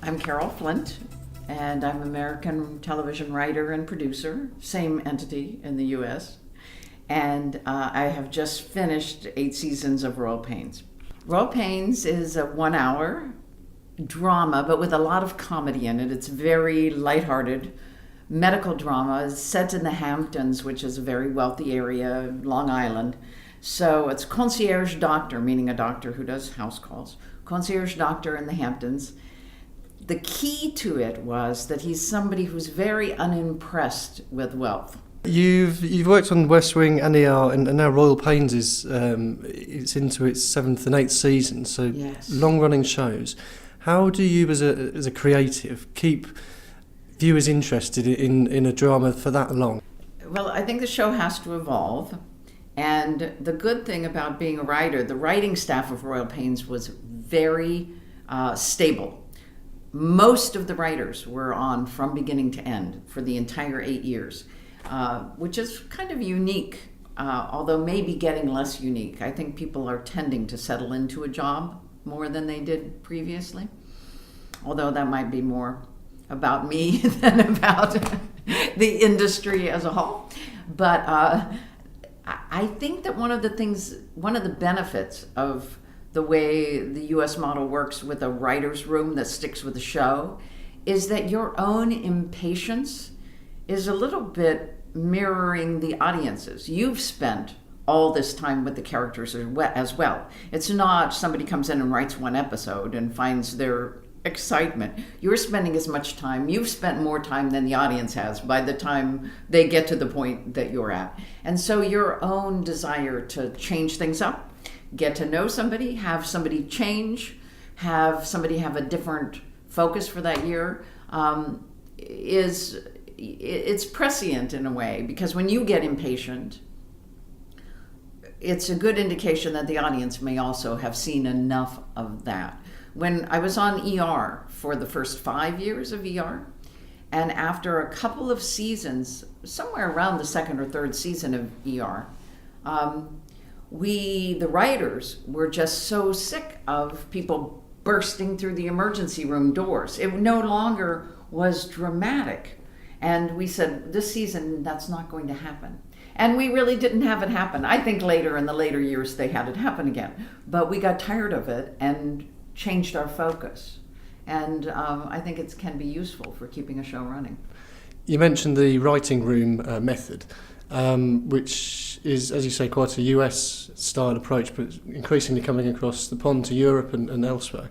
I'm Carol Flint, and I'm an American television writer and producer, same entity in the US. And I have just finished 8 seasons of Royal Pains. Royal Pains is a 1-hour drama, but with a lot of comedy in it. It's very lighthearted medical drama. It's set in the Hamptons, which is a very wealthy area, Long Island. So it's concierge doctor, meaning a doctor who does house calls. Concierge doctor in the Hamptons. The key to it was that he's somebody who's very unimpressed with wealth. You've worked on West Wing and ER, and now Royal Pains is it's into its 7th and 8th season, so Yes. long-running shows. How do you, as a creative, keep viewers interested in a drama for that long? Well, I think the show has to evolve. And the good thing about being a writer, the writing staff of Royal Pains was very stable. Most of the writers were on from beginning to end for the entire 8 years, which is kind of unique, although maybe getting less unique. I think people are tending to settle into a job more than they did previously, although that might be more about me than about the industry as a whole. But I think that one of the benefits of the way the US model works with a writer's room that sticks with the show is that your own impatience is a little bit mirroring the audience's. You've spent all this time with the characters as well. It's not somebody comes in and writes one episode and finds their excitement. You're spending as much time. You've spent more time than the audience has by the time they get to the point that you're at. And so your own desire to change things up, get to know somebody, have somebody change, have somebody have a different focus for that year, it's prescient in a way, because when you get impatient, it's a good indication that the audience may also have seen enough of that. When I was on ER for the first 5 years of ER, and after a couple of seasons, somewhere around the 2nd or 3rd season of ER, the writers were just so sick of people bursting through the emergency room doors. It no longer was dramatic. And we said, this season, that's not going to happen. And we really didn't have it happen. I think later, in the later years, they had it happen again. But we got tired of it and changed our focus. And I think it can be useful for keeping a show running. You mentioned the writing room method, which is, as you say, quite a US-style approach, but increasingly coming across the pond to Europe and elsewhere.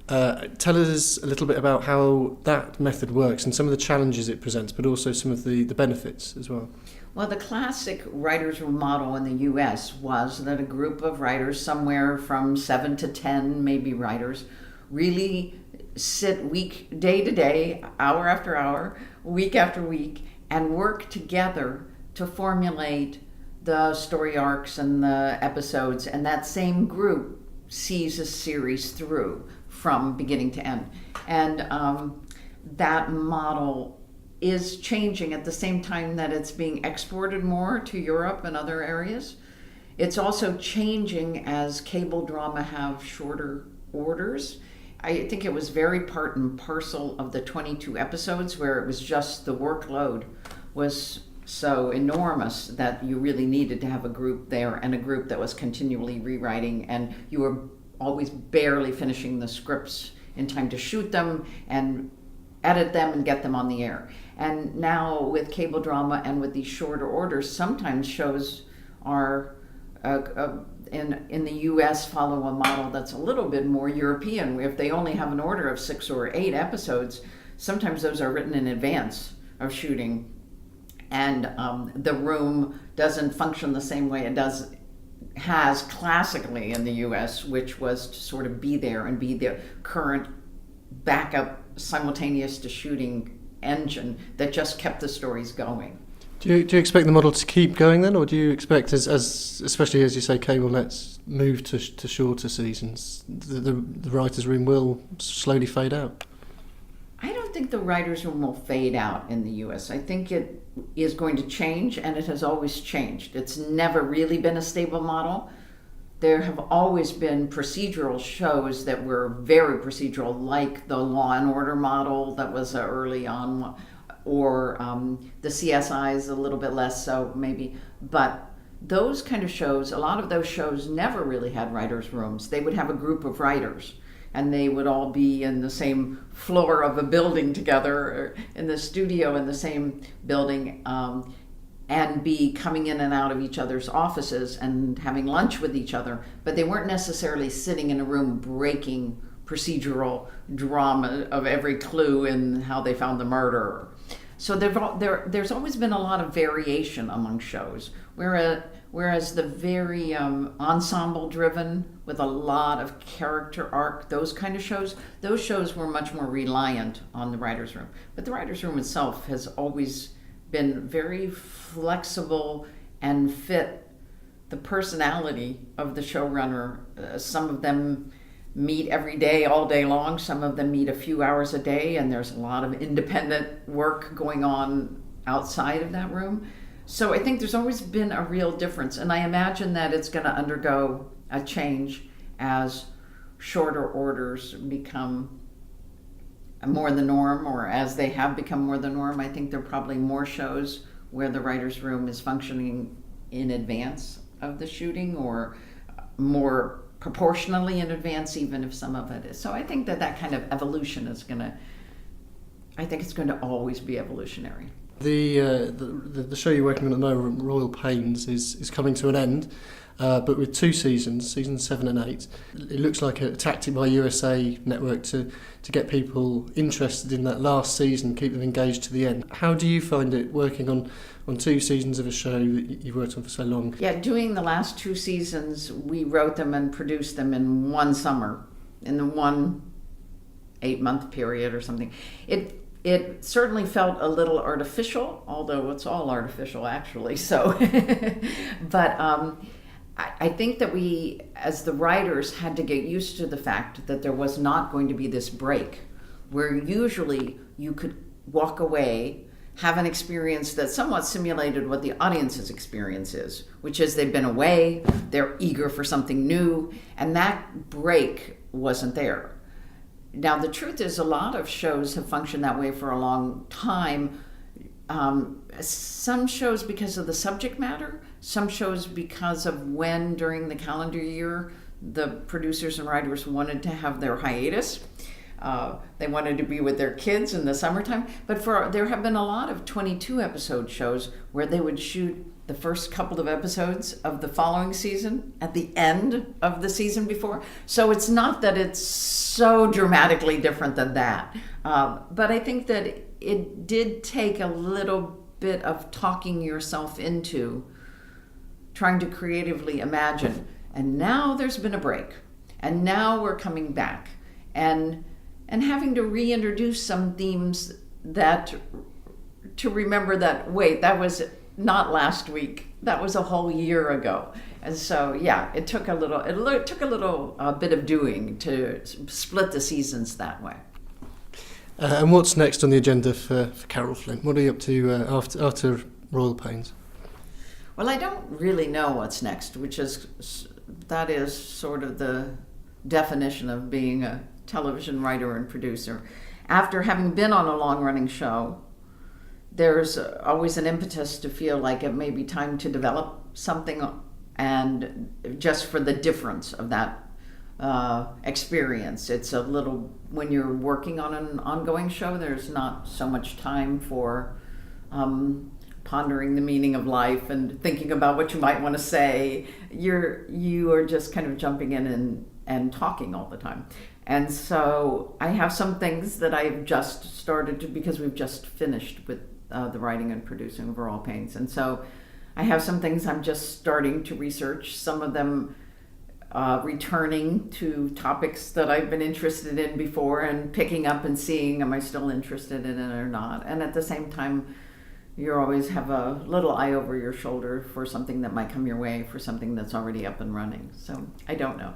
Tell us a little bit about how that method works and some of the challenges it presents, but also some of the benefits as well. Well, the classic writer's room model in the US was that a group of writers, somewhere from 7 to 10 maybe writers, really sit day to day, hour after hour, week after week, and work together to formulate the story arcs and the episodes, and that same group sees a series through from beginning to end. And that model is changing at the same time that it's being exported more to Europe and other areas. It's also changing as cable drama have shorter orders. I think it was very part and parcel of the 22 episodes where it was just the workload was so enormous that you really needed to have a group there, and a group that was continually rewriting, and you were always barely finishing the scripts in time to shoot them and edit them and get them on the air. And now with cable drama and with these shorter orders, sometimes shows are in the US follow a model that's a little bit more European. If they only have an order of 6 or 8 episodes, sometimes those are written in advance of shooting, and the room doesn't function the same way it has classically in the US, which was to sort of be there and be the current backup simultaneous to shooting engine that just kept the stories going. Do you expect the model to keep going then, or do you expect, as especially as you say, cable nets move to shorter seasons, the writers' room will slowly fade out? I don't think the writers' room will fade out in the US. I think it is going to change, and it has always changed. It's never really been a stable model. there have always been procedural shows that were very procedural, like the Law and Order model that was early on, or the CSI is a little bit less so maybe. But those kind of shows, a lot of those shows never really had writers' rooms. They would have a group of writers, and they would all be in the same floor of a building together, or in the studio in the same building, and be coming in and out of each other's offices and having lunch with each other. But they weren't necessarily sitting in a room breaking procedural drama of every clue in how they found the murderer. So there's always been a lot of variation among shows, whereas the very ensemble-driven, with a lot of character arc, those kind of shows, those shows were much more reliant on the writer's room. But the writer's room itself has always been very flexible and fit the personality of the showrunner. Some of them meet every day, all day long. Some of them meet a few hours a day, and there's a lot of independent work going on outside of that room. So I think there's always been a real difference, and I imagine that it's going to undergo a change as shorter orders become more the norm, or as they have become more the norm. I think there are probably more shows where the writer's room is functioning in advance of the shooting, or more proportionally in advance, even if some of it is. So I think that kind of evolution is I think it's going to always be evolutionary. The show you're working on at the moment, Royal Pains, is coming to an end, but with 2 seasons, seasons 7 and 8. It looks like a tactic by USA Network to get people interested in that last season, keep them engaged to the end. How do you find it working on 2 seasons of a show that you've worked on for so long? Yeah, doing the last 2 seasons, we wrote them and produced them in one summer, in the one 8-month period or something. It certainly felt a little artificial, although it's all artificial actually. So, but I think that we, as the writers, had to get used to the fact that there was not going to be this break, where usually you could walk away, have an experience that somewhat simulated what the audience's experience is, which is they've been away, they're eager for something new, and that break wasn't there. Now, the truth is, a lot of shows have functioned that way for a long time. Some shows because of the subject matter, some shows because of when during the calendar year the producers and writers wanted to have their hiatus. They wanted to be with their kids in the summertime. But there have been a lot of 22-episode shows where they would shoot the first couple of episodes of the following season at the end of the season before. So it's not that it's so dramatically different than that. But I think that it did take a little bit of talking yourself into trying to creatively imagine. And now there's been a break. And now we're coming back. And having to reintroduce some themes to remember that, wait, that was not last week, that was a whole year ago. And so, yeah, it took a little bit of doing to split the seasons that way. And what's next on the agenda for Carol Flint? What are you up to after Royal Pains? Well, I don't really know what's next, that is sort of the definition of being a television writer and producer. After having been on a long-running show, there's always an impetus to feel like it may be time to develop something, and just for the difference of that experience. It's a little, when you're working on an ongoing show, there's not so much time for pondering the meaning of life and thinking about what you might want to say. You are just kind of jumping in and talking all the time. And so I have some things that I've just started to, because we've just finished with the writing and producing of Royal Pains. And so I have some things I'm just starting to research, some of them returning to topics that I've been interested in before and picking up and seeing, am I still interested in it or not? And at the same time, you always have a little eye over your shoulder for something that might come your way, for something that's already up and running. So I don't know.